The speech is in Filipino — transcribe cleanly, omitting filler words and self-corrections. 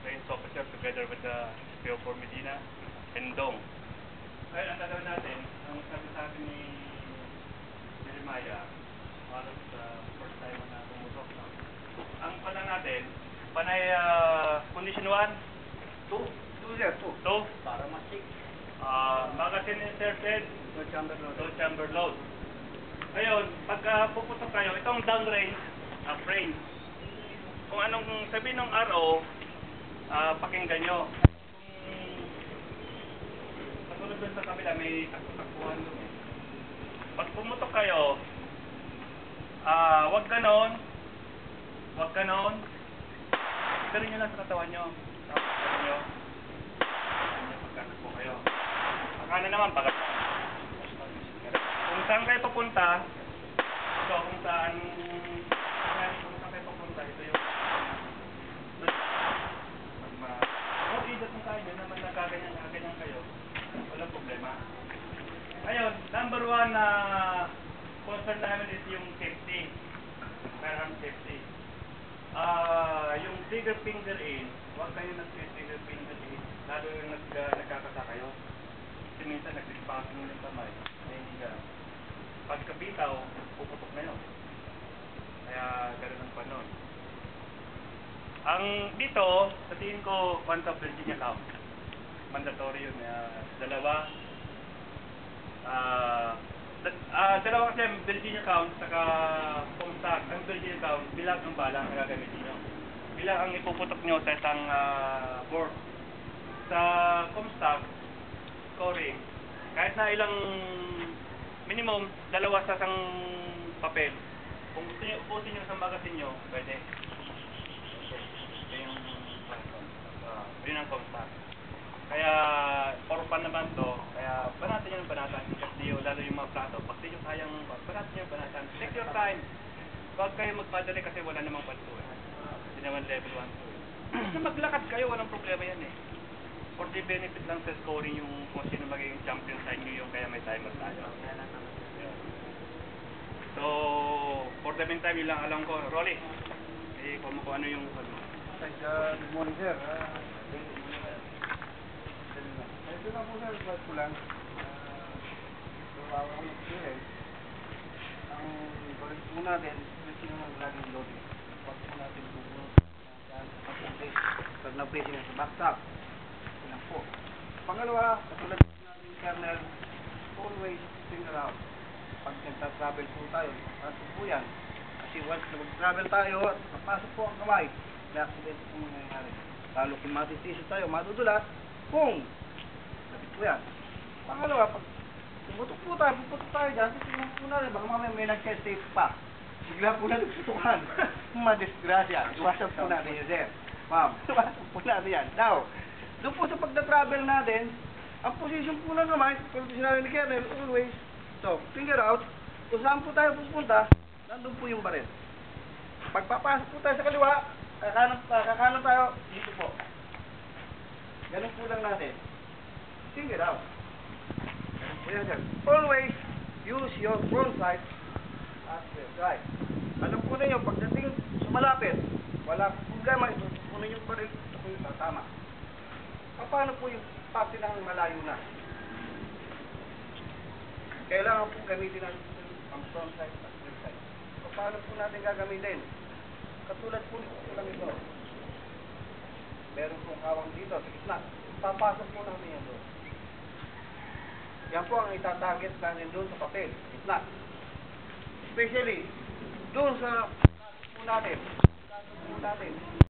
range officer together with the SPO4 Medina and Dong. Ngayon, ang gagawin natin, ang sabi sa akin ni Jeremiah, halos first time na pumutok. Ang pala natin, panay condition 1, 2, 2, Para masik. magazine inserted, low chamber load. Ngayon, pag puputok kayo, itong downrange, uprange. Kung anong sabihin ng RO, pakinggan nyo. Kung katulad doon sa kabila, may takbo-takbuhan doon eh. Pag pumutok kayo, wag ganon. Pero nyo lang sa katawan nyo. Tapos nyo. Pagkatakbo kayo. Akala naman, pag kung saan kayo papunta, ito kung saan kayo papunta, ito yung idat mo tayo naman nagkaganyan kayo, walang problema. Ngayon, number 1 na concern namin is yung safety, firearm safety. Yung trigger finger in, huwag kayo nag-trigger finger in, lalo yung nagkakasa kayo. Kasi minsan nag-dispasing mo yung kamay, hindi ka. Pagkabitaw, puputok na yun. Kaya gano'n ang panon. Ang dito, sa tingin ko, quantum Virginia count. Mandatory yun. Dalawa kasi Virginia count, saka Comstock. Ang Virginia count, bilang ang bala na gagamitin nyo. Bilang ang ipuputok nyo sa isang board. Sa Comstock, scoring, kahit na ilang minimum, dalawa sa isang papel. Kung gusto nyo upusin nyo sa magazine nyo, pwede. Yun ang Comstock. Kaya, for fun naman to, kaya banatan nyo ng banatan. Kasi lalo yung mga plato, pag di nyo kayang banatan nyo ng banatan. Take your time. Huwag kayo magpadali kasi wala namang panto eh. Hindi naman level 1 to eh. Kasi maglakad kayo, walang problema yan eh. For the benefit lang sa scoring yung kung sino magiging champion sa inyo yung kaya may timer tayo. So, for the meantime, yun lang alam ko. Rolly, kung ano yung Good morning, sir. Ito na po, sir. Ba't ko lang. Gawa ko ng experience. Ang correct po natin, kasi naman laging loading. Pag po natin pupunod. Pag na-placing na sa backstop. Yan po. Pangalawa, katulad natin kernel, always finger out. Pag nagta-travel po tayo, pasok po yan. Kasi once na mag-travel tayo at napasok po ang kamay, may accident po nangyayari. Lalo kung matitisip tayo, madudulas, boom! Lapit po yan. Pangalawa, pag puputok tayo dyan, tingnan po natin, baka mamaya may nag-safe pa. Bigla po natin putukan. Madisgrasya. Iwasan po natin yun, sir. Ma'am, iwasan po natin yan. Now, doon po sa pagda-travel natin, ang position po ng kamay, kung sinabi ni Kernel, always, so, finger out, kung saan po tayo pupunta, nandun po yung baril. Pagpapasok po tayo sa kaliwa, kakanan tayo, dito po. Ganun po lang natin. Finger out. Ganun po yan, sir. Always, use your front side as your right. Alam po ninyo, pagdating sa malapit, wala problema, ito po ninyo baril, ito po yung tama. Paano po yung parte ng malayo na? Kailangan po gamitin natin ang front side at rear side. Paano po natin gagamitin? Katulad po nito lang ito. Meron pong hawang dito sa gitna. Papasok po namin yan doon. Yan po ang itatarget natin doon sa papel. Gitna. Especially doon sa po natin.